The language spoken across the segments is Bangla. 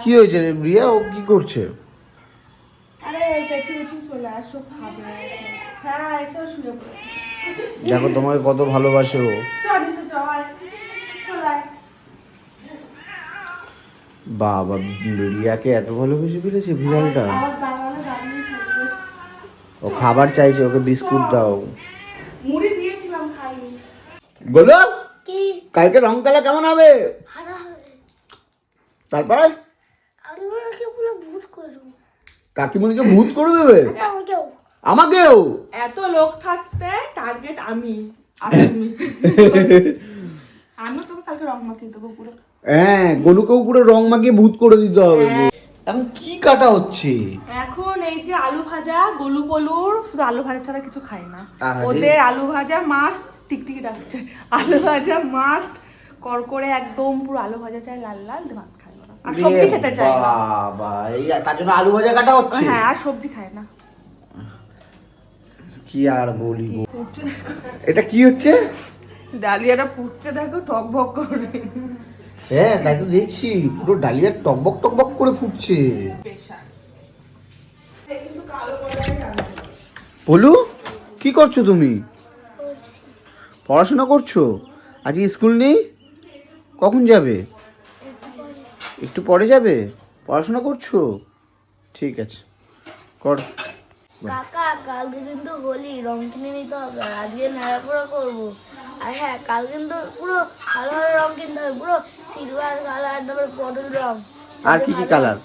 কি হয়েছে রিয়া, ও কি করছে? আরে পেছু পেছু চলে আসো, খাবে। হ্যাঁ এসো, শুয়ে পড়ো। দেখো তোমাকে কত ভালোবাসে ও। চল নিচে চল, চল। বাবা, রিয়াকে এত ভালোবেসে ফেলেছে বিড়ালটা। আমার দাঁড়ালে দাঁড়িয়ে থাকবে। ও খাবার চাইছে, ওকে বিস্কুট দাও। মুড়ি দিয়েছিলাম, খাইনি। বলো কি কালকে রং খেলা কেমন হবে? হারা হবে? তারপরে আমি ওনাকে পুরো ভূত করবো। কাকিমণিকে ভূত করে দেবে? আমাকেও। আমাকেও? এত লোক থাকতে টার্গেট আমি আর তুমি। আমি তোকে কালকে রং মাখিয়ে দেবো পুরো। হ্যাঁ, গলুকেও পুরো রং মাখিয়ে ভূত করে দিতে হবে। এখন কি কাটা হচ্ছে? এখন এই যে আলু ভাজা, গলু বলুর শুধু আলু ভাজা ছাড়া কিছু খায় না। আরে। ওদের আলু ভাজা মাস্ট, টিকটিকি ডাকছে, আলু ভাজা মাস্ট, করকরে একদম পুরো আলু ভাজা চাই, লাল লাল, ভাত খায় না আর সবজি খেতে চায় না। বাবা, এই তার জন্য আলু ভাজা কাটা হচ্ছে? হ্যাঁ, আর সবজি খায় না। কি আর বলি গো। এটা কি হচ্ছে? ডালিয়াটা ফুটছে দেখো, টকবক করে। হ্যাঁ তাই তো দেখছি, পুরো ডালিয়া টকবক টকবক করে ফুটছে। বলু, কি করছো তুমি? পড়াশোনা করছো? আজকে স্কুল নেই? কখন যাবে? একটু পরে যাবে? পড়াশোনা করছো? ঠিক আছে, কর। কাকা কালকে কিন্তু হোলি, রং কিনে নিতে হবে, আর আজকে নেড়াপোড়া করবো। আর হ্যাঁ, কাল কিন্তু পুরো ভালো ভালো রং কিনতে হবে, পুরো সিলভার কালার, তারপর পটল রং। আর কি কি কালার?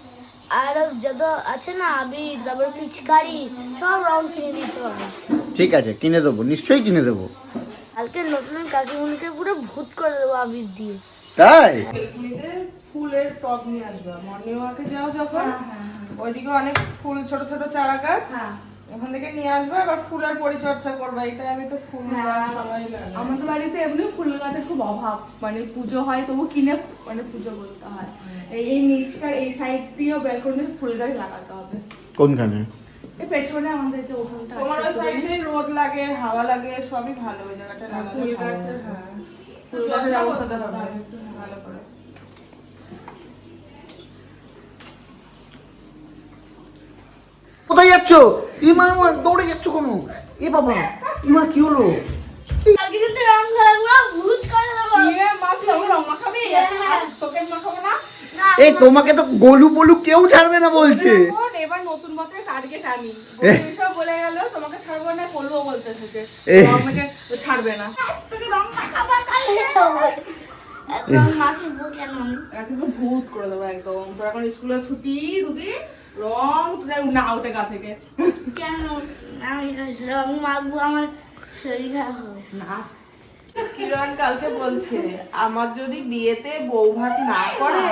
আর যত আছে না আবির, তারপর পিচকারি, সব রং কিনে নিতে হবে। ঠিক আছে, কিনে দেবো, নিশ্চয়ই কিনে দেবো। কালকে নতুন কাকিমণিকে পুরো ভূত করে দেবো আবির দিয়ে। তাই? ফুলের টব নিয়ে আসবা, মর্নিং ওয়াকে যাও যখন, ওইদিকে অনেক ফুল, ছোট ছোট চারা গাছ, ওখান থেকে নিয়ে আসবে, আবার ফুলের পরিচর্যা করবে। এটাই আমি তো ফুল গাছ সবাই লাগাই। আমাদের বাড়িতে এমনি ফুল গাছের খুব অভাব, মানে পুজো হয় তবু কিনে মানে পুজো করতে হয়। এই নিচকার এই সাইড দিয়েও ব্যালকনিতে ফুল গাছ লাগাতে হবে। কোনখানে? এই পেছনে আমাদের যে ওখানটা তোমার ওই সাইডে রোদ লাগে, হাওয়া লাগে, সবই ভালো ওই জায়গাটা লাগালে। ফুল গাছের, হ্যাঁ, ফুল গাছের ব্যবস্থাটা হবে ভালো করে। কোথায় যাচ্ছ? ইমা ইমা, দৌড়ে যাচ্ছ কেন? এ বাবা, ইমা কি হলো? কালকে কিন্তু রং খেলা ভূত করে দেবো। ইয়ে মা, তুই আমার রং মাখাবি? তোকে মাখাবো না? এই তোমাকে তো গলু বলু কেউ ছাড়বে না বলছে। এবার নতুন বছরের টার্গেট আমি। সব বলে গেল তোমাকে ছাড়বো না, করবো বলতে থেকে আমাকে ছাড়বে না। তোকে রং মাখাবো কালকে। রং মাখিয়ে কেন আমি? এখন তো ভূত করে দেবো একদম। তোর এখন স্কুলে ছুটি, দুদিন রং তুই না উঠে গা থেকে। কেন আমি রং মাখবো? আমার শরীর খারাপ হবে না, কিরণ কালকে বলছে আমার যদি বিয়েতে বউ ভাত না করে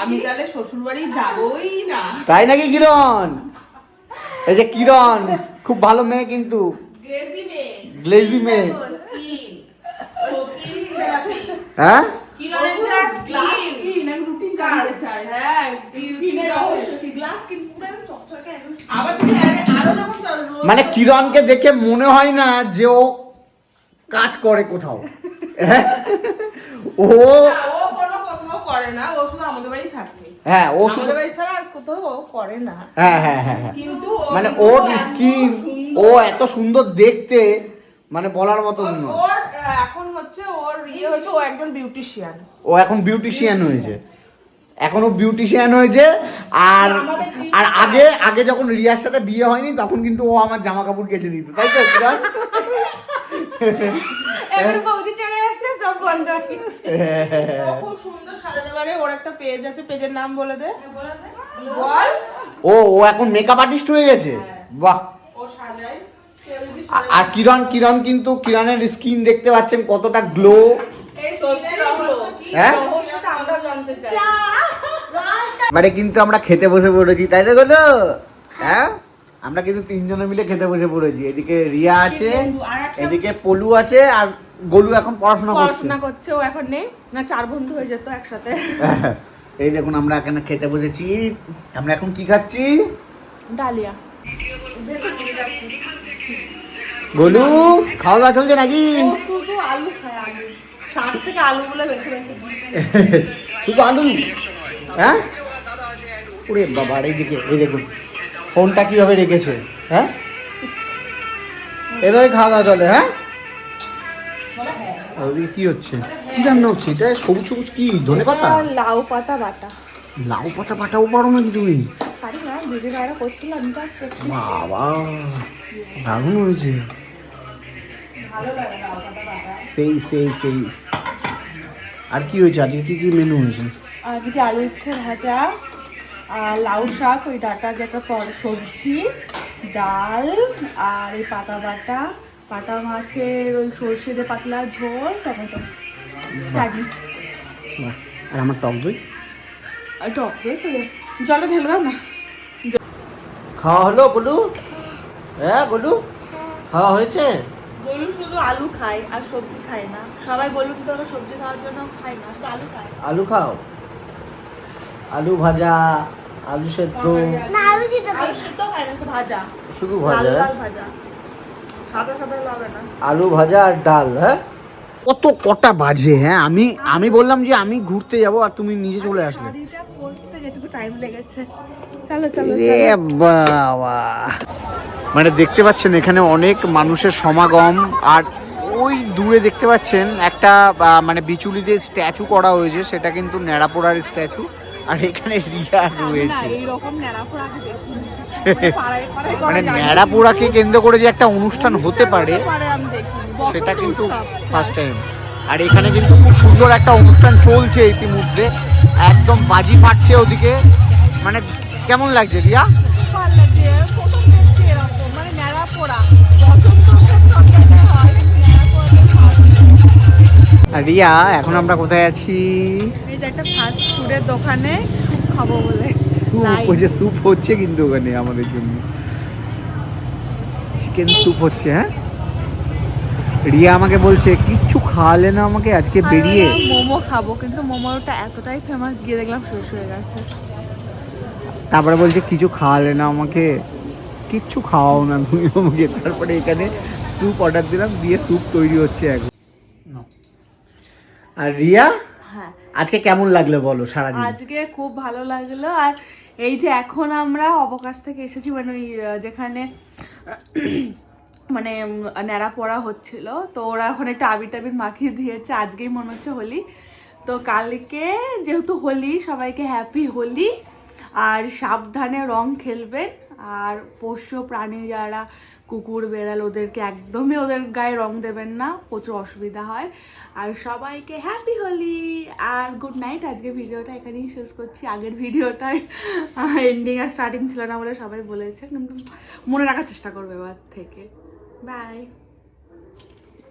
আমি তাহলে শ্বশুর বাড়ি যাবই না। তাই নাকি কিরণ? এই যে কিরণ খুব ভালো মেয়ে কিন্তু, গ্লেজি মেয়ে, গ্লেজি মেয়ে। হ্যাঁ, কিরণের যা স্কিন, আমি রুটিন জানতে চাই। হ্যাঁ, স্কিনের রহস্য কি? গ্লাস স্কিন পুরো চকচকে একদম। আবার তুমি আরো যখন মানে কিরণকে দেখে মনে হয় না যে ও কাজ করে কোথাও। ও কোনো কোথাও করে না, ও শুধু আমাদের বাড়ি থাকে। হ্যাঁ, ও শুধু আমাদের বাড়ি ছাড়া আর কোথাও ও করে না। হ্যাঁ হ্যাঁ হ্যাঁ হ্যাঁ। কিন্তু মানে ওর স্কিন, ও এত সুন্দর দেখতে, মানে বলার মতো নয়। ওর এখন হচ্ছে ওর ইয়ে হচ্ছে, ও একজন বিউটিশিয়ান। ও এখন বিউটিশিয়ান হয়েছে, এখনো বিউটিশিয়ান হয়েছে। আর আর আগে আগে যখন রিয়ার সাথে বিয়ে হয়নি তখন কিন্তু ও আমার জামা কাপড় কেচে দিত, তাই তো? এবার বৌদি চলে আসছে, সব বন্ধ হয়ে গেছে। ও খুব সুন্দর সাজাতে পারে। ওর একটা পেজ আছে, পেজের নাম বলে দে। বল। ও ও এখন মেকআপ আর্টিস্ট হয়ে গেছে, বাহ। ও সাজায়। আর কিরণ কিরণ কিন্তু কিরণের স্কিন দেখতে পাচ্ছেন কতটা গ্লো। এই স্কিনের রহস্য কি? হ্যাঁ? রহস্যটা আমরা জানতে চাই। মানে কিন্তু আমরা খেতে বসে পড়েছি, তাই তো গেলো? হ্যাঁ, আমরা কিন্তু তিনজনে মিলে খেতে বসে পড়েছি। এদিকে রিয়া আছে, এদিকে পলু আছে, আর গোলু এখন পড়াশোনা করছে। ও এখন নেই না, 4 বন্ধু হয়ে যেত একসাথে। এই দেখুন আমরা এখানে খেতে বসেছি। আমরা এখন কি খাচ্ছি? ডালিয়া। গোলু, খাওয়া দাওয়া চলছে নাকি? ও শুধু আলু খায়, আলু। শাক থেকে আলু বলে বেছে বেছে। শুধু আলু? হ্যাঁ ওরে বাবা, এইদিকে এই দেখুন ফোনটা কিভাবে রেখেছে। হ্যাঁ এভাবে খাওয়া দাওয়া চলে? হ্যাঁ ওদিকে কি হচ্ছে, কি রান্না হচ্ছে এটা? সবুজ সবুজ কি, ধনেপাতা? লাউ পাতা বাটা। লাউ পাতা বাটাও পারো নাকি তুমি? পারি না, দিদি ভাইরা করছিল, আমি কাজ করছি। বাবা দারুণ হয়েছে। ভালো লাগে লাউ পাতা বাটা। সেই সেই সেই। আর কি হয়েছে আজকে, কি কি মেনু হয়েছে? আজকে আলু উচ্ছে ভাজা, আর লাউ শাক, ওই ডাটা যেটা সবজি, ডাল, আর এই পাতা বাটা, পাটা মাছের ওই সর্ষে দিয়ে পাতলা ঝোল, টমেটো চাটনি। বাহ, আর আমার টক দই। আর টক দই তো জলে ঢেলে দাও না। খাওয়া হলো বলু? হ্যাঁ বলু, খাওয়া হয়েছে? গরু শুধু আলু খায় আর সবজি খায় না। সবাই বলুন তো, ওরা সবজি খাওয়ার জন্য খায় না, শুধু আলু খায়। আলু খাও, আলু ভাজা, আলু সেদ্ধ। না আলু সিদ্ধ খাই। আলু সিদ্ধ খায় না, শুধু ভাজা, শুধু লাল ভাজা? লাল ভাজা, সাদা সাদা লাগে না। আলু ভাজা আর ডাল। হ্যাঁ কত কটা বাজে? হ্যাঁ আমি বললাম যে আমি ঘুরতে যাব আর তুমি নিজে চলে আসলে। শাড়িটা পরতে যেটুকু টাইম লেগেছে। চলো চলো রে বাবা, মানে দেখতে পাচ্ছেন এখানে অনেক মানুষের সমাগম। আর ওই দূরে দেখতে পাচ্ছেন একটা মানে বিচুলিদের স্ট্যাচু করা হয়েছে, সেটা কিন্তু ন্যাড়াপোড়ার স্ট্যাচু। আর এখানে রিয়া রয়েছে। এইরকম ন্যাড়াপোড়া আগে দেখিনি। পাড়ায় পাড়ায় মানে করা যায়। ন্যাড়াপোড়াকে কেন্দ্র করে যে একটা অনুষ্ঠান হতে পারে আমি দেখিনি। সেটা বসন্ত কিন্তু উৎসব। First time. আর এখানে কিন্তু খুব সুন্দর একটা অনুষ্ঠান চলছে ইতিমধ্যে, একদম বাজি ফাটছে ওদিকে। মানে কেমন লাগছে রিয়া? ভালো লাগছে। প্রথম দেখছি এরকম, মানে ন্যাড়াপোড়া। বসন্ত উৎসব সব জায়গায় হয়, কিন্তু ন্যাড়াপোড়াতে হয়। আর রিয়া, এখন আমরা কোথায় আছি? এই যে একটা ফাস্ট ফুডের দোকানে স্যুপ খাবো বলে। Soup, Live। ওই যে স্যুপ হচ্ছে কিন্তু ওখানে আমাদের জন্য চিকেন স্যুপ হচ্ছে। হ্যাঁ রিয়া আমাকে বলছে কিচ্ছু খাওয়ালে না আমাকে আজকে আর বেরিয়ে। আমরা মোমো খাবো, কিন্তু মোমোটা এতটাই ফেমাস, গিয়ে দেখলাম শেষ হয়ে গেছে। তারপরে বলছে কিছু খাওয়ালে না আমাকে, কিচ্ছু খাওয়াও না তুমি আমাকে। তারপরে এখানে স্যুপ অর্ডার দিলাম, দিয়ে স্যুপ তৈরি হচ্ছে এখন। আর রিয়া হ্যাঁ, আজকে কেমন লাগলো বলো সারাদিন? আজকে খুব ভালো লাগলো। আর এই যে এখন আমরা অবকাশ থেকে এসেছি, মানে ওই যেখানে মানে ন্যাড়া পড়া হচ্ছিল, তো ওরা এখন একটা আবির টাবির মাখিয়ে দিয়েছে। আজকেই মনে হচ্ছে হোলি, তো কালকে যেহেতু হোলি, সবাইকে হ্যাপি হোলি। আর সাবধানে রং খেলবেন। আর পোষ্য প্রাণী যারা কুকুর বেড়াল, ওদেরকে একদমই ওদের গায়ে রং দেবেন না, প্রচুর অসুবিধা হয়। আর সবাইকে হ্যাপি হোলি আর গুড নাইট। আজকে ভিডিওটা এখানেই শেষ করছি। আগের ভিডিওটায় এন্ডিং আর স্টার্টিং ছিল না বলে সবাই বলেছে, কিন্তু মনে রাখার চেষ্টা করবে এবার থেকে। বাই।